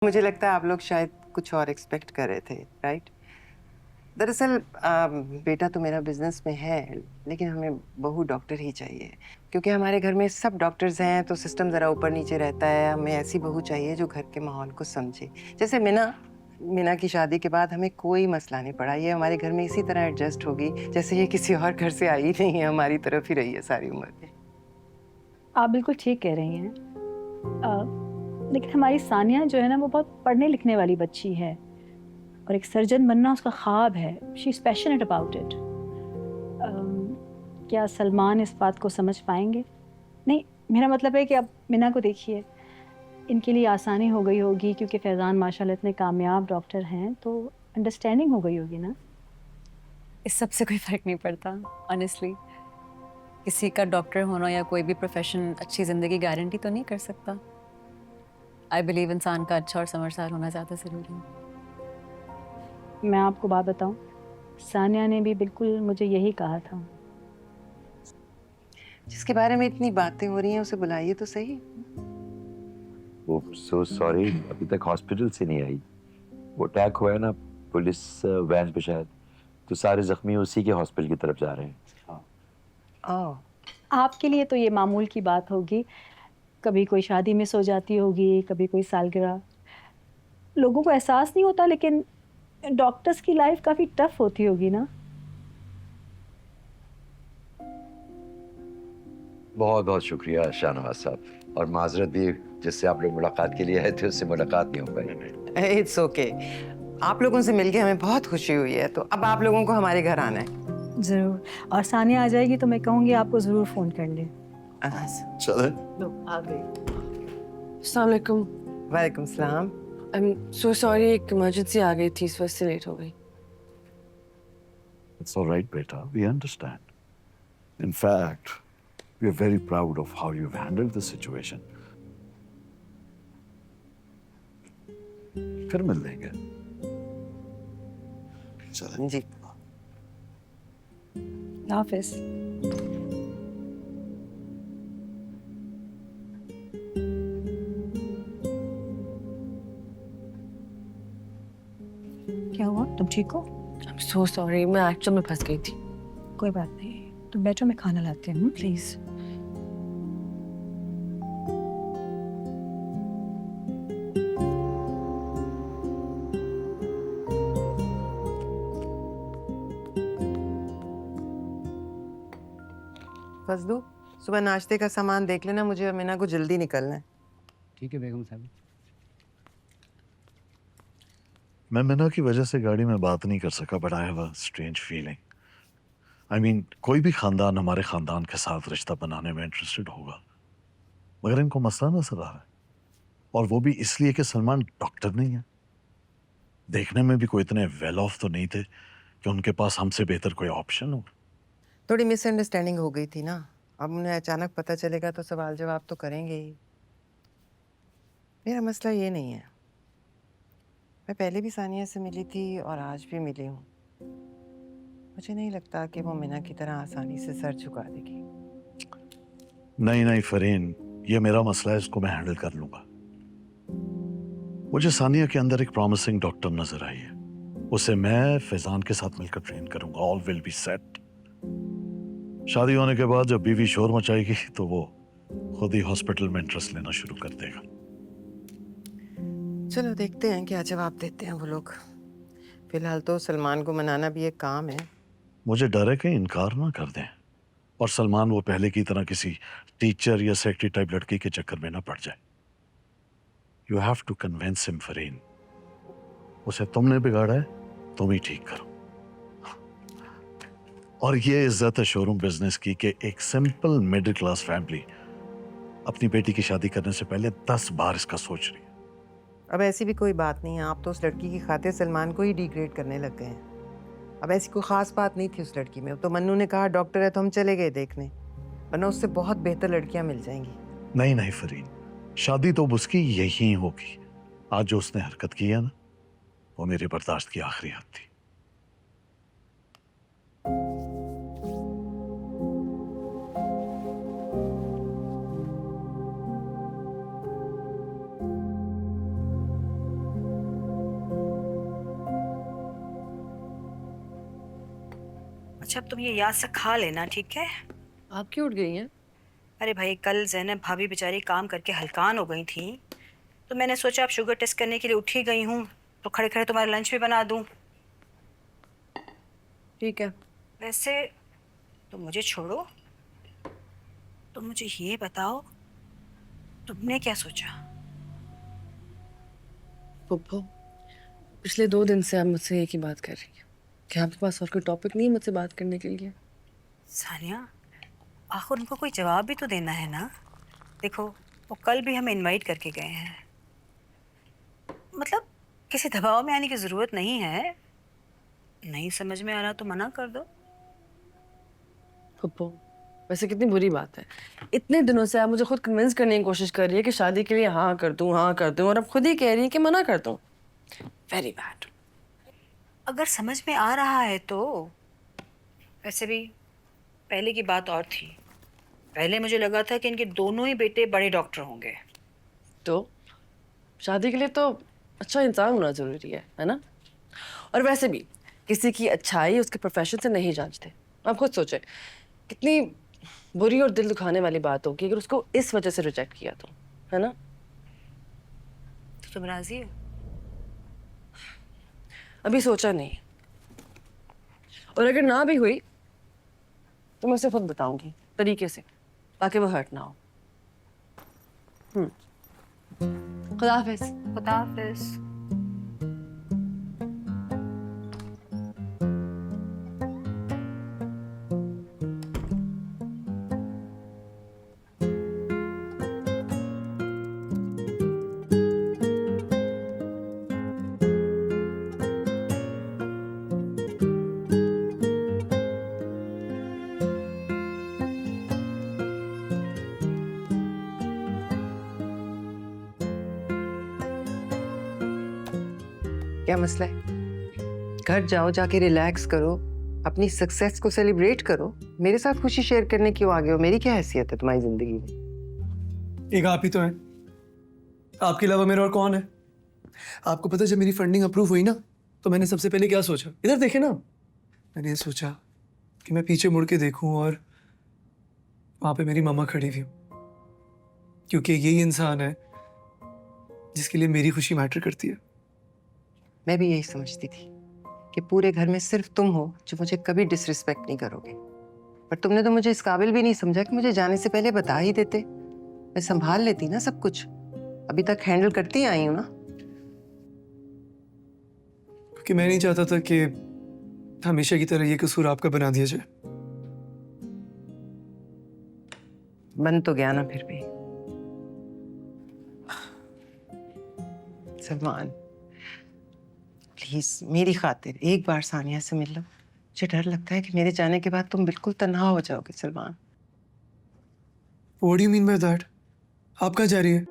मुझे लगता है आप लोग शायद कुछ और एक्सपेक्ट कर रहे थे, राइट? दरअसल बेटा तो मेरा बिजनेस में है, लेकिन हमें बहू डॉक्टर ही चाहिए क्योंकि हमारे घर में सब डॉक्टर्स हैं तो सिस्टम ज़रा ऊपर नीचे रहता है। हमें ऐसी बहू चाहिए जो घर के माहौल को समझे। जैसे मीना की शादी के बाद हमें कोई मसला नहीं पड़ा। ये हमारे घर में इसी तरह एडजस्ट होगी जैसे ये किसी और घर से आई नहीं है, हमारी तरफ ही रही है सारी उम्र में। आप बिल्कुल ठीक कह रही हैं। लेकिन हमारी सानिया जो है ना वो बहुत पढ़ने लिखने वाली बच्ची है और एक सर्जन बनना उसका ख्वाब है। She is passionate about it. क्या सलमान इस बात को समझ पाएंगे? नहीं, मेरा मतलब है कि अब मिना को देखिए, इनके लिए आसानी हो गई होगी क्योंकि फैज़ान माशाल्लाह इतने कामयाब डॉक्टर हैं, तो अंडरस्टैंडिंग हो गई होगी ना। इस सब से कोई फ़र्क नहीं पड़ता ऑनेस्टली। किसी का डॉक्टर होना या कोई भी प्रोफ़ेशन अच्छी ज़िंदगी गारंटी तो नहीं कर सकता। आई बिलीव इंसान का अच्छा और समझदार होना ज़्यादा ज़रूरी है। मैं आपको बात बताऊं, सानिया ने भी बिल्कुल मुझे यही कहा था। जिसके बारे में इतनी बातें हो रही हैं उसे बुलाइए तो सही। वो सो सॉरी, अभी तक हॉस्पिटल से नहीं आई। वो अटैक हुआ है ना पुलिस वैन पे शायद, तो सारे जख्मी उसी के हॉस्पिटल की तरफ जा रहे हैं। ओह, आपके लिए तो ये मामूल की बात होगी, कभी कोई शादी मिस हो जाती होगी, कभी कोई सालगिरह। लोगों को एहसास नहीं होता, लेकिन डॉक्टर्स की लाइफ काफ़ी टफ होती होगी ना। बहुत बहुत शुक्रिया शाहनवाज साहब, और माजरत भी, जिससे आप लोग मुलाकात के लिए आए थे उससे मुलाकात नहीं हो पाई। It's okay. आप लोगों से मिलके हमें बहुत खुशी हुई है, तो अब आप लोगों को हमारे घर आना है। ज़रूर, और सानिया आ जाएगी तो मैं कहूँगी आपको ज़रूर फ़ोन कर ले। चले। आ गई। अस्सलाम वालेकुम। वालेकुम सलाम। आई एम सो सॉरी, एक इमरजेंसी आ गई थी, इस वजह से लेट हो गई। It's all right, beta. We understand. In fact, we are very proud of how you've handled the situation. फिर मिल लेंगे। चलें। जी। हाफिज़। क्या हुआ? तुम ठीक हो? आई एम सो सॉरी, मैं एक्चुअल में फंस गई थी। कोई बात नहीं, तुम बैठो, मैं खाना लाती हूँ प्लीज़। फजलू, सुबह नाश्ते का सामान देख लेना, मुझे और मीना को जल्दी निकलना है। ठीक है बेगम साहब। मैं मिना की वजह से गाड़ी में बात नहीं कर सका, but I have a strange feeling. I mean, कोई भी खानदान हमारे खानदान के साथ रिश्ता बनाने में इंटरेस्टेड होगा, मगर इनको मसला नजर आ रहा है, और वो भी इसलिए कि सलमान डॉक्टर नहीं है। देखने में भी कोई इतने वेल ऑफ तो नहीं थे कि उनके पास हमसे बेहतर कोई ऑप्शन हो। थोड़ी मिसअंडरस्टैंडिंग हो गई थी ना, अब उन्हें अचानक पता चलेगा तो सवाल जवाब तो करेंगे ही। मेरा मसला ये नहीं है। मैं पहले भी सानिया से मिली थी और आज भी मिली हूँ। मुझे नहीं लगता कि वो मीना की तरह आसानी से सर झुका देगी। नहीं नहीं फरीन, ये मेरा मसला है, इसको मैं हैंडल कर लूंगा। मुझे सानिया के अंदर एक प्रॉमिसिंग डॉक्टर नजर आई है, उसे मैं फैजान के साथ मिलकर ट्रेन करूंगा। All will be set. शादी होने के बाद जब बीवी शोर मचाएगी तो वो खुद ही हॉस्पिटल में इंटरेस्ट लेना शुरू कर देगा। चलो देखते हैं क्या जवाब देते हैं वो लोग। फिलहाल तो सलमान को मनाना भी एक काम है। मुझे डर है कि इनकार ना कर दें और सलमान वो पहले की तरह किसी टीचर या सेक्रेटरी टाइप लड़की के चक्कर में ना पड़ जाए। You have to convince him फरीन। उसे तुमने बिगाड़ा है, तुम ही ठीक करो। और ये इज्जत है शोरूम बिजनेस की कि एक सिंपल मिडिल क्लास फैमिली अपनी बेटी की शादी करने से पहले 10 बार इसका सोच रही है। अब ऐसी भी कोई बात नहीं है, आप तो उस लड़की की खातिर सलमान को ही डिग्रेड करने लग गए हैं। अब ऐसी कोई खास बात नहीं थी उस लड़की में। तो मन्नू ने कहा डॉक्टर है तो हम चले गए देखने, वरना उससे बहुत बेहतर लड़कियां मिल जाएंगी। नहीं नहीं फरीन, शादी तो अब उसकी यही होगी। आज जो उसने हरकत की है ना, वो मेरे बर्दाश्त की आखिरी हद थी। अच्छा अब तुम ये याद से खा लेना, ठीक है? आप क्यों उठ गई हैं? अरे भाई कल ज़ैनब भाभी बेचारी काम करके हलकान हो गई थी, तो मैंने सोचा अब शुगर टेस्ट करने के लिए उठ ही गई हूँ तो खड़े खड़े तुम्हारा लंच भी बना दूँ। ठीक है। वैसे तुम मुझे छोड़ो, तुम मुझे ये बताओ तुमने क्या सोचा? पुप्पो, पिछले 2 दिन से आप मुझसे एक ही बात कर रही हैं। क्या आपके पास और कोई टॉपिक नहीं है मुझसे बात करने के लिए? सानिया, आखिर उनको कोई जवाब भी तो देना है ना। देखो वो कल भी हमें इनवाइट करके गए हैं, मतलब किसी दबाव में आने की ज़रूरत नहीं है। नहीं समझ में आ रहा तो मना कर दो। पुप्पो, वैसे कितनी बुरी बात है। इतने दिनों से आप मुझे खुद कन्विंस करने की कोशिश कर रही है कि शादी के लिए हाँ कर दूं, हाँ कर दूं, और अब खुद ही कह रही है कि मना कर दूं। Very bad. अगर समझ में आ रहा है तो। वैसे भी पहले की बात और थी। पहले मुझे लगा था कि इनके दोनों ही बेटे बड़े डॉक्टर होंगे। तो शादी के लिए तो अच्छा इंसान होना जरूरी है ना? और वैसे भी किसी की अच्छाई उसके प्रोफेशन से नहीं जांचते। आप खुद सोचें, कितनी बुरी और दिल दुखाने वाली बात होगी अगर उसको इस वजह से रिजेक्ट किया तो, है ना? तो तुम राजी हो? अभी सोचा नहीं, और अगर ना भी हुई तो मैं उसे खुद बताऊंगी तरीके से, ताकि वो हर्ट ना हो। खुदा हाफिज। खुदा हाफिज। क्या मसला है? घर जाओ, जाके रिलैक्स करो, अपनी सक्सेस को सेलिब्रेट करो। मेरे साथ खुशी शेयर करने क्यों आ गए हो? मेरी क्या हैसियत है तुम्हारी जिंदगी में? एक आप ही तो हैं। आपके अलावा मेरा और कौन है? आपको पता है जब मेरी फंडिंग अप्रूव हुई ना, तो मैंने सबसे पहले क्या सोचा? इधर देखे ना, मैंने ये सोचा कि मैं पीछे मुड़ के देखूं और वहां पे मेरी मम्मा खड़ी हुई, क्योंकि यही इंसान है जिसके लिए मेरी खुशी मैटर करती है। मैं भी यही समझती थी कि पूरे घर में सिर्फ तुम हो जो मुझे कभी डिसरिस्पेक्ट नहीं करोगे, पर तुमने तो मुझे इस काबिल भी नहीं समझा कि मुझे जाने से पहले बता ही देते। मैं संभाल लेती ना सब कुछ, अभी तक हैंडल करती आई हूँ ना। क्योंकि मैं नहीं चाहता था कि हमेशा की तरह ये कसूर आपका बना दिया जाए। बन तो गया ना फिर भी। सलमान, प्लीज मेरी खातिर एक बार सानिया से मिल लो। मुझे डर लगता है कि मेरे जाने के बाद तुम बिल्कुल तन्हा हो जाओगे Salman. What do you mean by that? आप कहाँ जा रही है?